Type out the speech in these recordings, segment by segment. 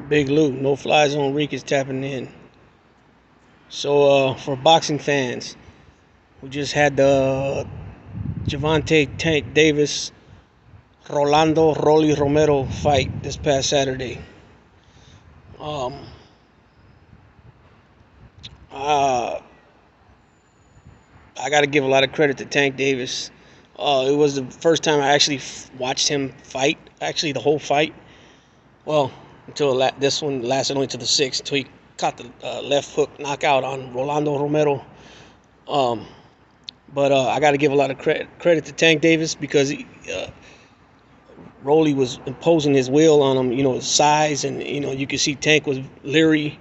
Big Lou, no fly zone. Reek is tapping in. So for boxing fans, we just had the Javante Tank Davis Rolando Rolly Romero fight this past Saturday. Um, uh, I got to give a lot of credit to Tank Davis. It was the first time I actually watched him fight. Actually, the whole fight. Well, until this one lasted only to the sixth, until he caught the left hook knockout on Rolando Romero. Um, but I got to give a lot of credit to Tank Davis because Rolly was imposing his will on him. His size, and you could see Tank was leery,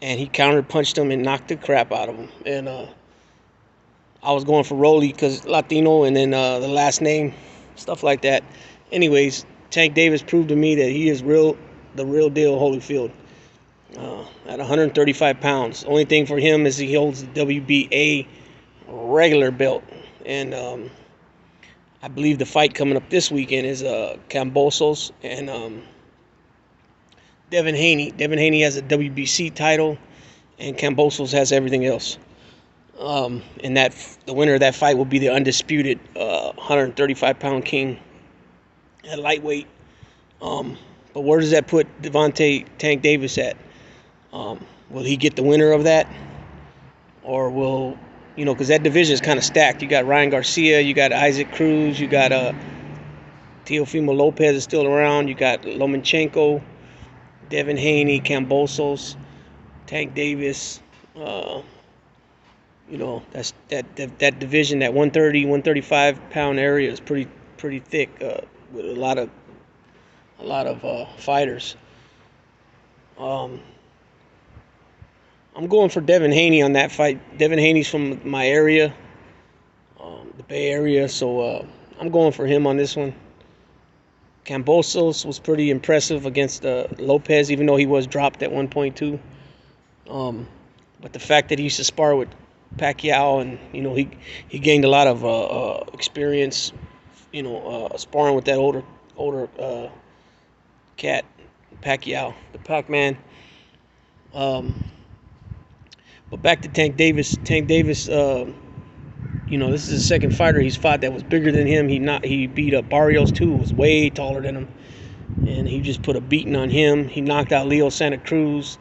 and he counter punched him and knocked the crap out of him. And I was going for Rolly because Latino, and then the last name, stuff like that. Anyways, Tank Davis proved to me that he is the real deal, Holyfield. At 135 pounds. Only thing for him is he holds the WBA regular belt. And I believe the fight coming up this weekend is Kambosos and Devin Haney. Devin Haney has a WBC title, and Kambosos has everything else. And the winner of that fight will be the undisputed 135-pound king at lightweight. But where does that put Devontae Tank Davis at? Will he get the winner of that? Or will, because that division is kind of stacked. You got Ryan Garcia, you got Isaac Cruz, you got Teofimo Lopez is still around, you got Lomachenko, Devin Haney, Kambosos, Tank Davis. That's that division, that 130, 135 pound area is pretty thick with a lot of fighters. I'm going for Devin Haney on that fight. Devin Haney's from my area, the Bay Area, so I'm going for him on this one. Kambosos was pretty impressive against Lopez, even though he was dropped at 1.2. But the fact that he used to spar with Pacquiao, and he gained a lot of experience, sparring with that older cat, Pacquiao, the Pac-Man. But back to Tank Davis. Tank Davis, this is the second fighter he's fought that was bigger than him. He beat up Barrios too, who was way taller than him, and he just put a beating on him. He knocked out Leo Santa Cruz.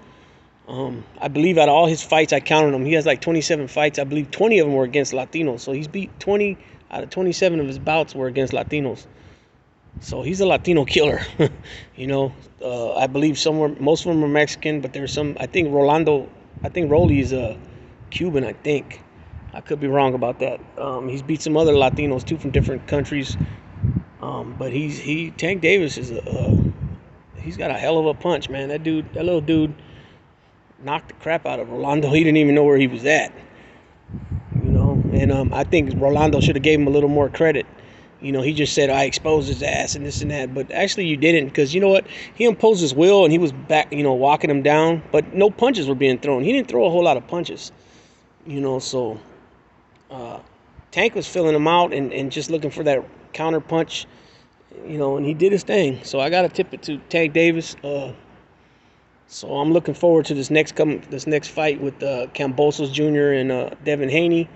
I believe out of all his fights, I counted them. He has like 27 fights. I believe 20 of them were against Latinos. So he's beat 20 out of 27 of his bouts were against Latinos. So he's a Latino killer. I believe most of them are Mexican, but there's some. I think Rolly is a Cuban. I think. I could be wrong about that. He's beat some other Latinos too from different countries. But Tank Davis is he's got a hell of a punch, man. That little dude knocked the crap out of Rolando. He didn't even know where he was at. And I think Rolando should have gave him a little more credit. He just said, I exposed his ass and this and that. But actually you didn't, because you know what? He imposed his will and he was back, walking him down. But no punches were being thrown. He didn't throw a whole lot of punches. So Tank was filling him out and just looking for that counter punch. And he did his thing. So I got to tip it to Tank Davis. So I'm looking forward to this next fight with Kambosos Jr. and Devin Haney.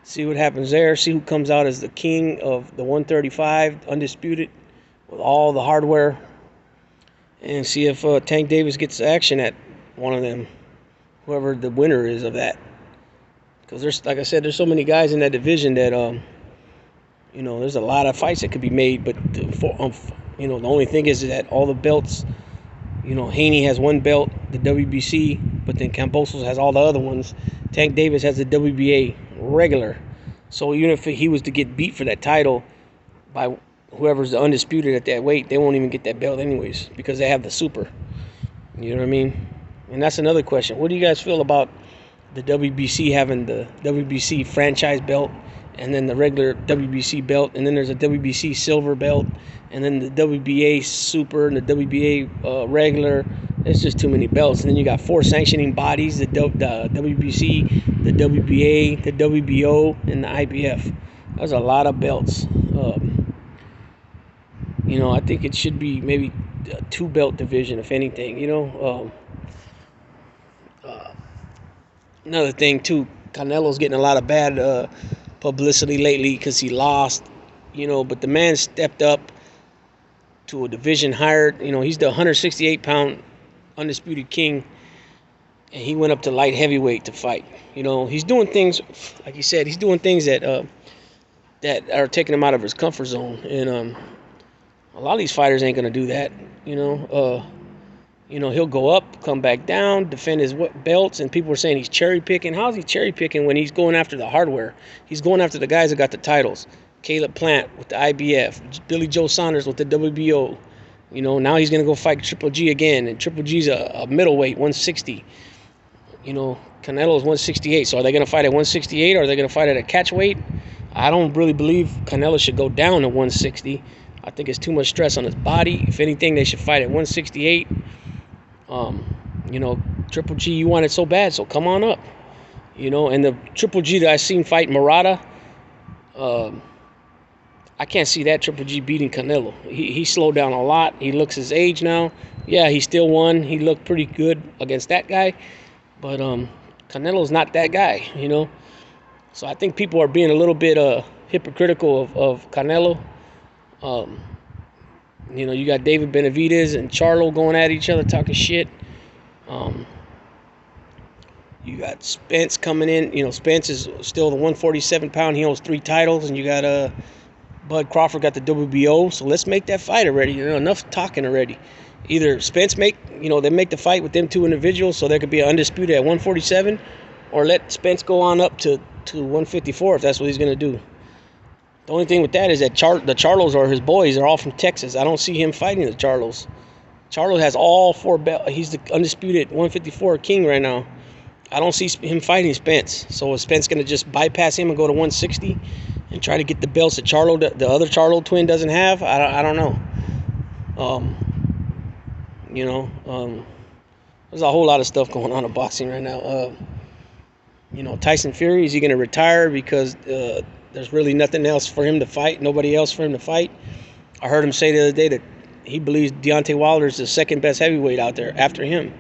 See what happens there. See who comes out as the king of the 135, undisputed, with all the hardware. And see if Tank Davis gets action at one of them, whoever the winner is of that. Because like I said, there's so many guys in that division that there's a lot of fights that could be made. But the only thing is that all the belts. Haney has one belt, the WBC, but then Kambosos has all the other ones. Tank Davis has the WBA regular. So even if he was to get beat for that title by whoever's the undisputed at that weight, they won't even get that belt anyways because they have the super. You know what I mean? And that's another question. What do you guys feel about the WBC having the WBC franchise belt and then the regular WBC belt, and then there's a WBC silver belt, and then the WBA super and the WBA regular? It's just too many belts. And then you got 4 sanctioning bodies: the WBC, the WBA, the WBO, and the IBF. That's a lot of belts. I think it should be maybe two-belt division, if anything. Another thing too, Canelo's getting a lot of bad publicity lately because he lost. But the man stepped up to a division higher. He's the 168-pound undisputed king, and he went up to light heavyweight to fight. He's doing things, like you said, he's doing things that are taking him out of his comfort zone, and a lot of these fighters ain't gonna do that. He'll go up, come back down, defend his belts, and people are saying he's cherry picking. How's he cherry picking when he's going after the hardware? He's going after the guys that got the titles. Caleb Plant with the IBF, Billy Joe Saunders with the WBO. Now he's gonna go fight Triple G again, and Triple G's a middleweight, 160. Canelo's 168. So are they gonna fight at 168, or are they gonna fight at a catch weight? I don't really believe Canelo should go down to 160. I think it's too much stress on his body. If anything, they should fight at 168. Triple G, you want it so bad, so come on up. And the Triple G that I seen fight Murata, I can't see that Triple G beating Canelo. He slowed down a lot. He looks his age now. Yeah, he still won. He looked pretty good against that guy. But Canelo's not that guy, So I think people are being a little bit hypocritical of Canelo. You got David Benavidez and Charlo going at each other talking shit. You got Spence coming in. Spence is still the 147-pound. He owns 3 titles. And you got Bud Crawford got the WBO. So let's make that fight already. Enough talking already. Either Spence they make the fight with them 2 individuals so there could be an undisputed at 147, or let Spence go on up to 154 if that's what he's going to do. The only thing with that is that the Charlos are his boys. They're all from Texas. I don't see him fighting the Charlos. Charlo has all 4 belts. He's the undisputed 154 king right now. I don't see him fighting Spence. So is Spence going to just bypass him and go to 160 and try to get the belts that the other Charlo twin doesn't have? I don't know. There's a whole lot of stuff going on in boxing right now. Tyson Fury, is he going to retire because there's really nothing else for him to fight, nobody else for him to fight? I heard him say the other day that he believes Deontay Wilder is the second best heavyweight out there after him.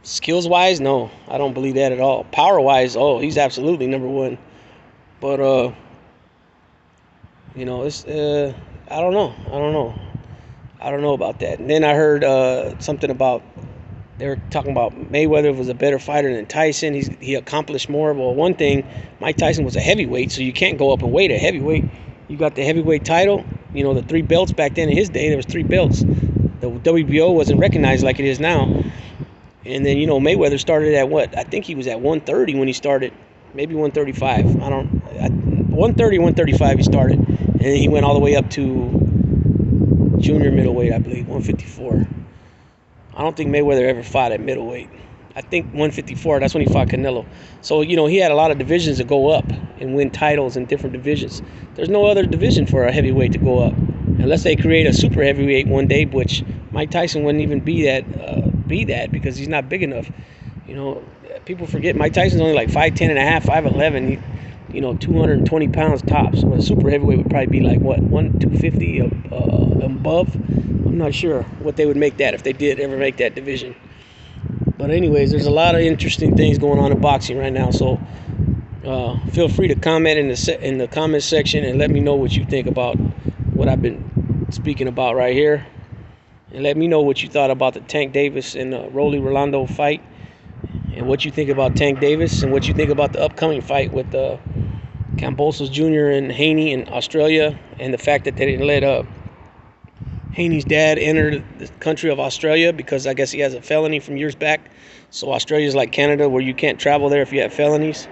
Skills-wise, no, I don't believe that at all. Power-wise, he's absolutely number 1. But, it's, I don't know. I don't know about that. And then I heard something about, they were talking about Mayweather was a better fighter than Tyson. He accomplished more. Well, one thing, Mike Tyson was a heavyweight, so you can't go up and weight at heavyweight. You got the heavyweight title, the 3 belts back then. In his day, there was 3 belts. The WBO wasn't recognized like it is now. And then, Mayweather started at what? I think he was at 130 when he started. Maybe 135. 130, 135 he started. And then he went all the way up to junior middleweight, I believe, 154. I don't think Mayweather ever fought at middleweight. I think 154, that's when he fought Canelo. So, he had a lot of divisions to go up and win titles in different divisions. There's no other division for a heavyweight to go up. Unless they create a super heavyweight one day, which Mike Tyson wouldn't even be that because he's not big enough. People forget Mike Tyson's only like 5'10 and a half, 5'11. 220 pounds tops. So a super heavyweight would probably be like, what, 250 above? I'm not sure what they would make that if they did ever make that division. But anyways, there's a lot of interesting things going on in boxing right now. So feel free to comment in the comment section and let me know what you think about what I've been speaking about right here. And let me know what you thought about the Tank Davis and Rolly Rolando fight, and what you think about Tank Davis, and what you think about the upcoming fight with Kambosos Jr. and Haney in Australia, and the fact that they didn't let Haney's dad enter the country of Australia because I guess he has a felony from years back. So Australia's like Canada, where you can't travel there if you have felonies.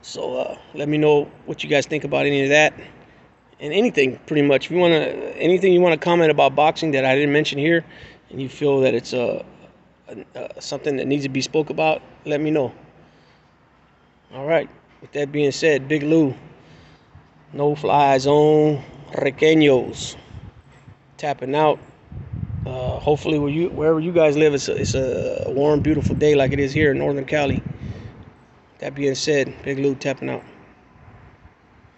So let me know what you guys think about any of that. And anything, pretty much. If you anything you want to comment about boxing that I didn't mention here, and you feel that it's something that needs to be spoke about, let me know. All right. With that being said, Big Lou, no fly zone, Requeños, tapping out. Hopefully, wherever you guys live, it's a warm, beautiful day like it is here in Northern Cali. That being said, Big Lou tapping out.